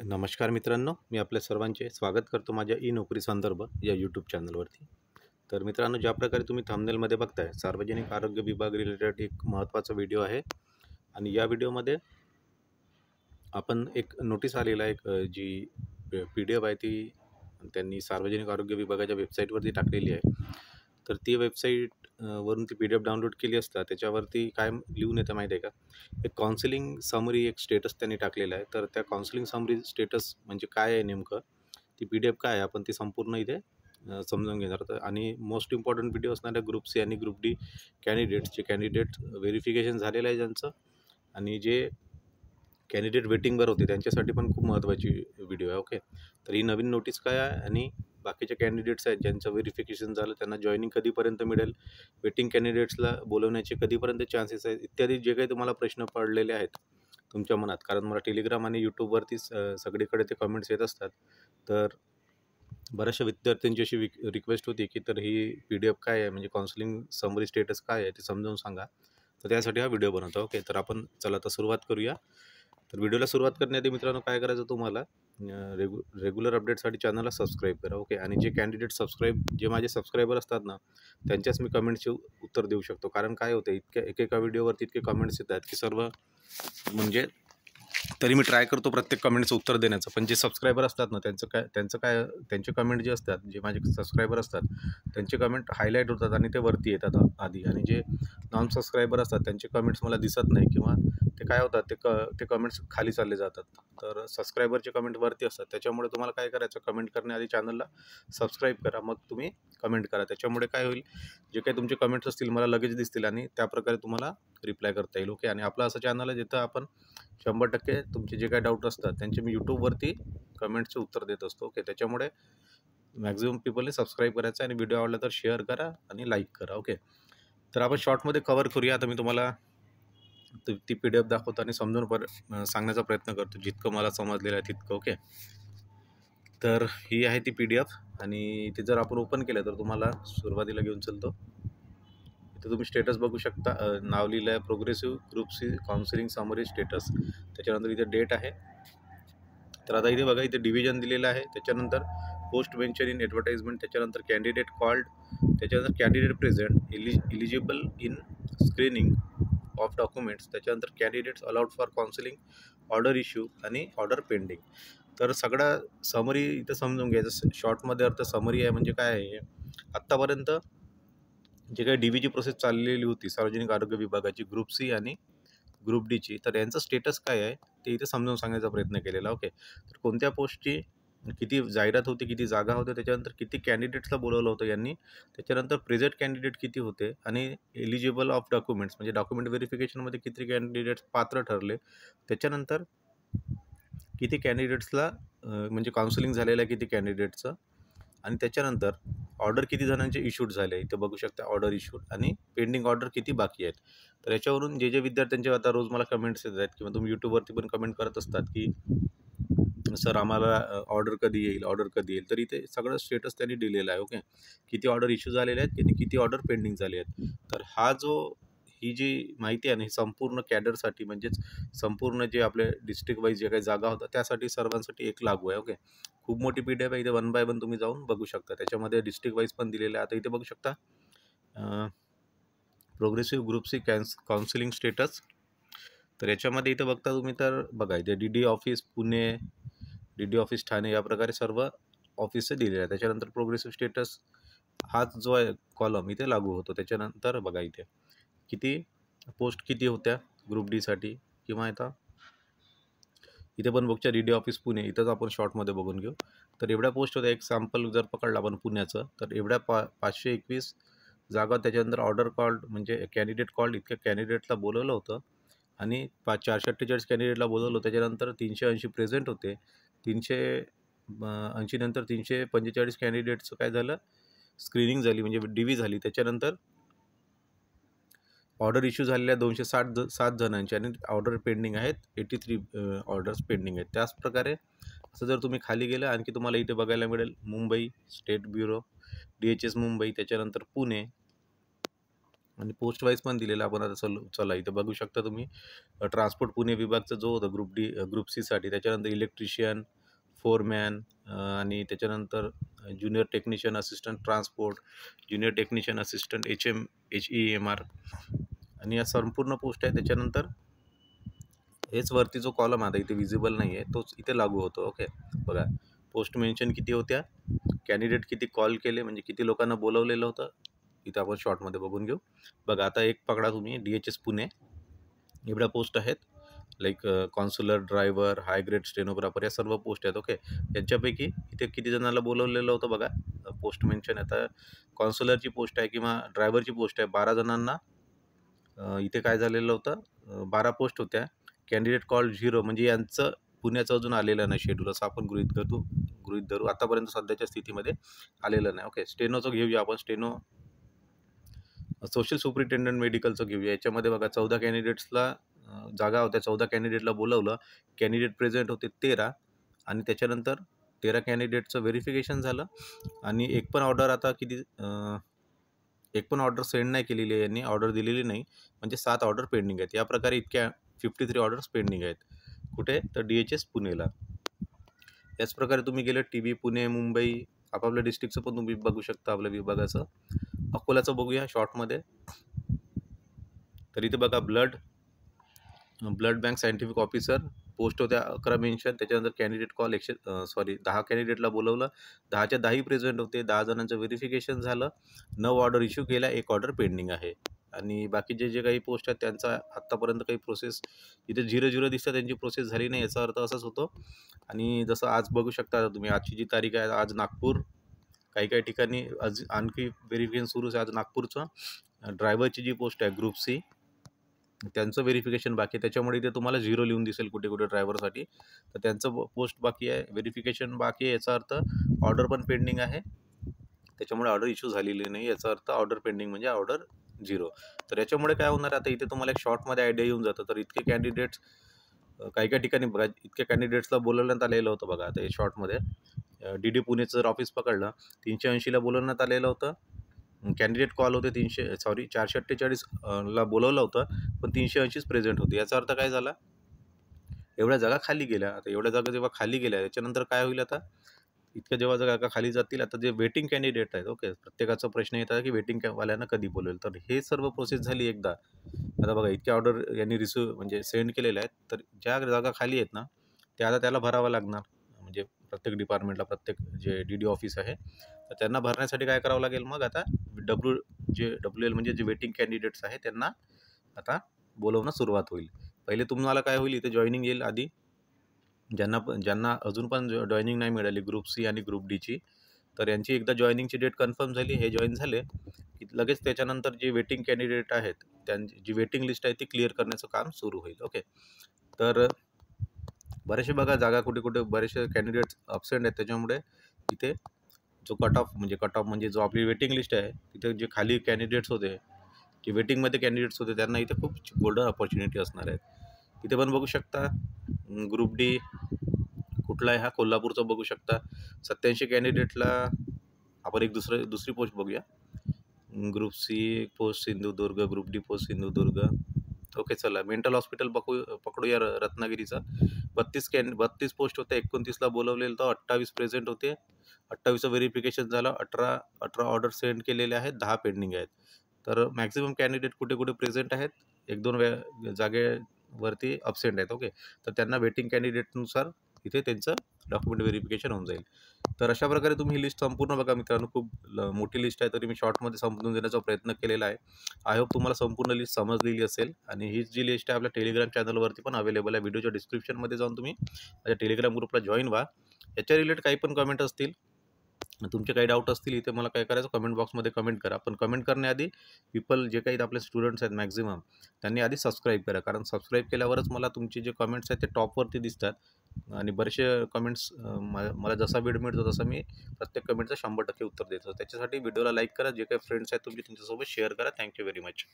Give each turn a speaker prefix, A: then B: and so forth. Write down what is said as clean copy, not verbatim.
A: नमस्कार मित्रांनो, मी आपल्या सर्वांचे स्वागत करतो माझ्या ई-नोकरी संदर्भ या यूट्यूब चॅनलवरती. तर मित्रांनो, ज्या प्रकारे तुम्ही थंबनेलमध्ये बघताय, सार्वजनिक आरोग्य विभाग रिलेटेड एक महत्त्वाचा व्हिडिओ आहे आणि या व्हिडिओमध्ये आपण एक नोटीस आलेला आहे, जी PDF आहे ती त्यांनी सार्वजनिक आरोग्य विभागाच्या वेबसाईटवरती टाकलेली आहे. तर ती वेबसाईट वरून ती PDF डाउनलोड केली असता त्याच्यावरती काय लिहून येतं माहीत आहे का? एक काउन्सिलिंग समरी एक स्टेटस त्यांनी टाकलेला आहे. तर त्या काउन्सिलिंग समरी स्टेटस म्हणजे काय आहे नेमकं? ती PDF काय आहे? आपण ती संपूर्ण इथे समजून घेणार आहोत आणि मोस्ट इम्पॉर्टंट व्हिडिओ असणार आहे ग्रुप सी आणि ग्रुप डी कॅन्डिडेट व्हेरिफिकेशन झालेलं आहे ज्यांचं आणि जे कॅन्डिडेट वेटिंगवर होते त्यांच्यासाठी पण खूप महत्त्वाची व्हिडिओ आहे. ओके, तर ही नवीन नोटीस काय आहे आणि बाकीचे कॅन्डिडेट्स आहेत ज्यांचं व्हेरिफिकेशन झालं त्यांना जॉईनिंग कधीपर्यंत मिळेल, वेटिंग कॅन्डिडेट्सला बोलवण्याचे कधीपर्यंत चान्सेस आहेत, इत्यादी जे काही तुम्हाला प्रश्न पडलेले आहेत तुमच्या मनात. कारण मला टेलिग्राम आणि यूट्यूबवरती सगळीकडे ते कमेंट्स येत असतात. तर बऱ्याचशा विद्यार्थ्यांची अशी रिक्वेस्ट होती की तर ही PDF काय आहे, म्हणजे काउन्सिलिंग समरी स्टेटस काय आहे ते समजावून सांगा. तर त्यासाठी हा व्हिडिओ बनवतो. ओके, तर आपण चला आता सुरुवात करूया. तर व्हिडिओला सुरुवात करण्याआधी मित्रांनो काय करायचं तुम्हाला, रेग्युलर अपडेटसाठी चॅनलला सबस्क्राईब करा. ओके, आणि जे कॅन्डिडेट जे माझे सबस्क्रायबर असतात ना, त्यांच्याच मी कमेंट्सचे उत्तर देऊ शकतो. कारण काय होतं, एकेका व्हिडिओवरती इतके कमेंट्स येतात की सर्व म्हणजे तरी मी ट्राय करतो प्रत्येक कमेंटचं उत्तर देण्याचं. पण जे सबस्क्रायबर असतात ना त्यांचे कमेंट जे असतात, जे माझे सबस्क्रायबर असतात त्यांचे कमेंट हायलाईट होतात आणि ते वरती येतात आधी. आणि जे नॉन सबस्क्रायबर असतात त्यांचे कमेंट्स मला दिसत नाही किंवा ते काय होतात, ते कमेंट्स खाली चालले जातात. तर सबस्क्रायबरचे कमेंट वरती असतात. त्याच्यामुळे तुम्हाला काय करायचं, कमेंट करण्याआधी चॅनलला सबस्क्राईब करा, मग तुम्ही कमेंट करा. त्याच्यामुळे काय होईल, जे काही तुमचे कमेंट्स असतील मला लगेच दिसतील आणि त्याप्रकारे तुम्हाला रिप्लाय करता येईल. ओके, आणि आपलं असं चॅनल आहे जिथं आपण 100% तुमचे जे काही डाऊट असतात त्यांचे मी यूट्यूबवरती कमेंटचे उत्तर देत असतो. ओके, त्याच्यामुळे मॅक्झिमम पीपलने सबस्क्राईब करायचं आणि व्हिडिओ आवडला तर शेअर करा आणि लाईक करा. ओके, तर आपण शॉर्टमध्ये कव्हर करूया. आता मी तुम्हाला ती PDF दाखवतो आणि समजून सांगण्याचा प्रयत्न करतो जितकं मला समजलेलं आहे तितकं. ओके, तर ही आहे ती PDF आणि ते जर आपण ओपन केलं तर तुम्हाला सुरुवातीला घेऊन चलतो. इथे तुम्ही स्टेटस बघू शकता. नाव लिहिलं आहे progressive group C counselling summary status. त्याच्यानंतर इथे डेट आहे. तर आता इथे बघा, इथे डिव्हिजन दिलेलं आहे. त्याच्यानंतर पोस्ट मेन्शन इन ॲडव्हर्टाइजमेंट, त्याच्यानंतर कॅन्डिडेट कॉल्ड, त्याच्यानंतर candidate present, eligible in screening of documents, त्याच्यानंतर candidates allowed for counselling, order issue आणि ऑर्डर पेंडिंग. तर सगळा समरी इथं समजून घ्यायचं. शॉर्टमध्ये अर्थ समरी आहे म्हणजे काय आहे, आत्तापर्यंत जे काही DVची प्रोसेस चाललेली होती सार्वजनिक आरोग्य विभागाची ग्रुप सी आणि ग्रुप डीची, तर यांचं स्टेटस काय आहे ते इथे समजावून सांगण्याचा प्रयत्न केलेला. ओके, तर कोणत्या पोस्टची किती जाहिरात होती, किती जागा होत्या, त्याच्यानंतर किती कॅन्डिडेट्सला बोलवलं होतं यांनी, त्याच्यानंतर प्रेझेंट कॅन्डिडेट किती होते आणि एलिजिबल ऑफ डॉक्युमेंट्स म्हणजे डॉक्युमेंट व्हेरिफिकेशनमध्ये किती कॅन्डिडेट्स पात्र ठरले, त्याच्यानंतर किती कॅन्डिडेट्सला म्हणजे काउन्सिलिंग झालेलं आहे किती कॅन्डिडेट्सचं, आणि त्याच्यानंतर ऑर्डर किती जणांचे इश्यूड झाले इथे बघू शकता, ऑर्डर इश्यूड, आणि पेंडिंग ऑर्डर किती बाकी आहेत. तर याच्यावरून जे विद्यार्थ्यांचे आता रोज मला कमेंट्स येत आहेत किंवा तुम्ही यूट्यूबवरती पण कमेंट करत असतात की सर आम्हाला ऑर्डर कधी येईल, ऑर्डर कधी येईल, तर इथे सगळं स्टेटस त्यांनी दिलेलं आहे. ओके, किती ऑर्डर इश्यू झालेले आहेत, किती ऑर्डर पेंडिंग झाले आहेत. तर ही जी माहिती आहे ना, ही संपूर्ण कॅडरसाठी म्हणजेच संपूर्ण जे आपले डिस्ट्रिक्ट वाईज जे काही जागा होतात त्यासाठी सर्वांसाठी एक लागू आहे. ओके, खूप मोठी PDF आहे. इथे 1 बाय 1 तुम्ही जाऊन बघू शकता. त्याच्यामध्ये डिस्ट्रिक्ट वाईज पण दिलेलं आहे. आता इथे बघू शकता progressive group C counselling status. तर याच्यामध्ये इथं बघता तुम्ही, तर बघा इथे DD office Pune, DD office Thane, या प्रकारे सर्व ऑफिसचे दिलेले आहे. त्याच्यानंतर प्रोग्रेसिव्ह स्टेटस हाच जो आहे कॉलम इथे लागू होतो. त्याच्यानंतर बघा इथे किती पोस्ट किती होत्या ग्रुप डीसाठी, किंवा इथे पण बघच्या DD ऑफिस पुणे, इथंच आपण शॉर्टमध्ये बघून घेऊ. तर एवढ्या पोस्ट होत्या. एक सॅम्पल जर पकडलं आपण पुण्याचं, तर एवढ्या 521 जागा. त्याच्यानंतर ऑर्डर कॉल्ड म्हणजे कॅन्डिडेट कॉल्ड, इतक्या कॅन्डिडेटला बोलवलं होतं आणि 448 कॅन्डिडेटला बोलवलं. त्याच्यानंतर 380 प्रेझेंट होते. 380 नंतर 345 कॅन्डिडेटचं काय झालं, स्क्रीनिंग झाली म्हणजे DV झाली. त्याच्यानंतर ऑर्डर इश्यू झालेल्या 207 जणांचे आणि ऑर्डर पेंडिंग आहेत 83 ऑर्डर्स पेंडिंग आहेत. त्याचप्रकारे असं जर तुम्ही खाली गेलं आणखी तुम्हाला इथे बघायला मिळेल Mumbai state bureau, DHS Mumbai, त्याच्यानंतर पुणे, आणि पोस्ट वाईज पण दिलेलं आपण आता चला इथे बघू शकता तुम्ही. ट्रान्सपोर्ट पुणे विभागचा जो होता ग्रुप सीसाठी, त्याच्यानंतर इलेक्ट्रिशियन, फोरमॅन आणि त्याच्यानंतर junior technician assistant transport, junior technician assistant HEMR आणि या संपूर्ण पोस्ट आहे. त्याच्यानंतर हेच वरती जो कॉलम आता इथे विजिबल नाही आहे तोच इथे लागू होतो. ओके, बघा पोस्ट मेन्शन किती होत्या, कॅन्डिडेट किती कॉल केले म्हणजे किती लोकांना बोलवलेलं होतं, इथे आपण शॉर्टमध्ये बघून घेऊ. बघा आता एक पकडा तुम्ही DHS पुणे, एवढ्या पोस्ट आहेत. लाईक कॉन्सुलर, ड्रायव्हर, हाय ग्रेड स्टेनोग्राफर, या सर्व पोस्ट आहेत. ओके, यांच्यापैकी इथे किती जणांना बोलवलेलं होतं बघा, पोस्ट मेन्शन. आता कॉन्सुलरची पोस्ट आहे किंवा ड्रायव्हरची पोस्ट आहे 12 जणांना. इथे काय झालेलं होतं, 12 पोस्ट होत्या. कॅन्डिडेट कॉल 0 म्हणजे यांचं पुण्याचं अजून आलेलं नाही शेड्यूल, असं आपण गृहीत धरू आतापर्यंत सध्याच्या स्थितीमध्ये आलेलं नाही. ओके, स्टेनोचं घेऊया आपण. स्टेनो सोशल सुपरिटेंडंट मेडिकलचं घेऊया. याच्यामध्ये बघा 14 कॅन्डिडेट्सला जागा होत्या, 14 कॅन्डिडेटला बोलवलं. कॅन्डिडेट प्रेझेंट होते 13 आणि त्याच्यानंतर 13 कॅन्डिडेटचं व्हेरिफिकेशन झालं आणि एक पण ऑर्डर आता एक पण ऑर्डर सेंड नाही केलेली आहे यांनी, ऑर्डर दिलेली नाही, म्हणजे 7 ऑर्डर पेंडिंग आहेत. या प्रकारे इतक्या 53 ऑर्डर्स पेंडिंग आहेत. कुठे तर DHS पुणेला. याच प्रकारे तुम्ही गेलं TB पुणे, मुंबई, आपापल्या डिस्ट्रिक्टचं पण तुम्ही बघू शकता आपल्या विभागाचं. अकोलाचं बघूया शॉर्टमध्ये. तर इथे बघा blood bank scientific officer post होत्या 11 मेन्शन. त्याच्यानंतर कॅन्डिडेट कॉल 10 कॅन्डिडेटला बोलवलं, 10च्या 10ही प्रेझेंट होते. 10 जणांचं व्हेरिफिकेशन झालं, 9 ऑर्डर इश्यू केल्या, 1 ऑर्डर पेंडिंग आहे. आणि बाकीचे जे काही पोस्ट आहेत त्यांचा आत्तापर्यंत काही प्रोसेस इथे 0 दिसतं, त्यांची प्रोसेस झाली नाही, याचा अर्थ असाच होतो. आणि जसं आज बघू शकता तुम्ही, आजची जी तारीख आहे, आज नागपूर, काही ठिकाणी आज आणखी व्हेरिफिकेशन सुरूच आहे. आज नागपूरचं ड्रायव्हरची जी पोस्ट आहे ग्रुप C, त्यांचं व्हेरिफिकेशन बाकी आहे. त्याच्यामुळे इथे तुम्हाला 0 लिहून दिसेल कुठे ड्रायव्हरसाठी. तर त्यांचं पोस्ट बाकी आहे, व्हेरिफिकेशन बाकी आहे, याचा अर्थ ऑर्डर पण पेंडिंग आहे. त्याच्यामुळे ऑर्डर इश्यू झालेली नाही, याचा अर्थ ऑर्डर पेंडिंग म्हणजे ऑर्डर 0. तर याच्यामुळे काय होणार, आता इथे तुम्हाला एक शॉर्टमध्ये आयडिया येऊन जातं. तर इतके कॅन्डिडेट्स काही ठिकाणी बघा, इतक्या कॅन्डिडेट्सला बोलवण्यात आलेलं होतं. बघा आता हे शॉर्टमध्ये DD पुणेचं जर ऑफिस पकडलं, 380ला बोलवण्यात आलेलं होतं. कॅन्डिडेट कॉल होते 448 ला बोलवलं होतं, पण 380च प्रेझेंट होते. याचा अर्थ काय झाला, एवढ्या जागा खाली गेल्या. आता एवढ्या जागा जेव्हा खाली गेल्या, त्याच्यानंतर काय होईल, आता इतक्या जेव्हा जागा खाली जातील, आता जे वेटिंग कॅन्डिडेट आहेत, ओके, प्रत्येकाचा प्रश्न येतात की वेटिंगवाल्यांना कधी बोलवेल. तर हे सर्व प्रोसेस झाली एकदा. आता बघा इतके ऑर्डर यांनी म्हणजे सेंड केलेले आहेत, तर ज्या जागा खाली आहेत ना, त्या आता त्याला भरावं लागणार. म्हणजे प्रत्येक डिपार्टमेंटला, प्रत्येक जे DD ऑफिस आहे, तर त्यांना भरण्यासाठी काय करावं लागेल, मग आता WL म्हणजे जे वेटिंग कॅन्डिडेट्स आहेत त्यांना आता बोलवणं सुरुवात होईल. पहिले तुम्हाला काय होईल, इथे जॉईनिंग येईल आधी. ज्यांना अजून पण जॉईनिंग नाही मिळाली ग्रुप C आणि ग्रुप Dची, तर यांची एकदा जॉईनिंगची डेट कन्फर्म झाली, हे जॉईन झाले की लगेच त्याच्यानंतर जे वेटिंग कॅन्डिडेट आहेत त्यांची जी वेटिंग लिस्ट आहे ती क्लिअर करण्याचं काम सुरू होईल. ओके, तर बरेचसे बघा जागा कुठे बरेचसे कॅन्डिडेट्स अब्सेंट आहेत. त्याच्यामुळे इथे जो कट ऑफ म्हणजे जो आपली वेटिंग लिस्ट आहे, तिथे जे खाली कॅन्डिडेट्स होते, जे वेटिंगमध्ये कॅन्डिडेट्स होते, त्यांना इथे खूप गोल्डन अपॉर्च्युनिटी असणार आहेत. इथे पण बघू शकता ग्रुप D कुठला आहे, हा कोल्हापूरचा बघू शकता. 87 कॅन्डिडेटला आपण एक दुसरी पोस्ट बघूया. Group C post Sindhudurg, group D post Sindhudurg. Okay, चला मेंटल हॉस्पिटल पकडूया रत्नागिरीचा. 32 पोस्ट होत्या, 29ला बोलवलेलं तर 28 प्रेझेंट होते. 28चं व्हेरिफिकेशन झालं, 18 ऑर्डर सेंड केलेले आहेत, 10 पेंडिंग आहेत. तर मॅक्झिमम कॅन्डिडेट कुठे प्रेझेंट आहेत, 1-2 जागेवरती अब्सेंट आहेत. ओके, तर त्यांना वेटिंग कॅन्डिडेटनुसार इथे त्यांचं डॉक्युमेंट व्हेरिफिकेशन होऊन जाईल. तर अशा प्रकारे तुम्ही ही लिस्ट संपूर्ण बघा मित्रांनो. खूप मोठी लिस्ट आहे, तरी मी शॉर्टमध्ये समजून देण्याचा प्रयत्न केलेला आहे. आय होप तुम्हाला संपूर्ण लिस्ट समजलेली असेल. आणि ही जी लिस्ट आहे आपल्या टेलिग्राम चॅनलवरती पण अवेलेबल आहे. व्हिडिओच्या डिस्क्रिप्शनमध्ये जाऊन तुम्ही माझ्या टेलिग्राम ग्रुपला जॉईन व्हा. याच्या रिलेटेड काही पण कमेंट असतील, तुमचे काही डाऊट असतील, इथे मला काय करायचं, कमेंट बॉक्समध्ये कमेंट करा. पण कमेंट करण्याआधी जे काही आपले स्टुडंट्स आहेत मॅक्झिमम, त्यांनी आधी सबस्क्राईब करा. कारण सबस्क्राईब केल्यावरच मला तुमचे जे कमेंट्स आहेत ते टॉपवरती दिसतात. आणि बरेचसे कमेंट्स मला जसा वेळ मिळतो तसं मी प्रत्येक कमेंटचं 100% उत्तर देतो. त्याच्यासाठी व्हिडिओला लाईक करा, जे काही फ्रेंड्स आहेत तुमचे त्यांच्यासोबत शेअर करा. Thank you very much.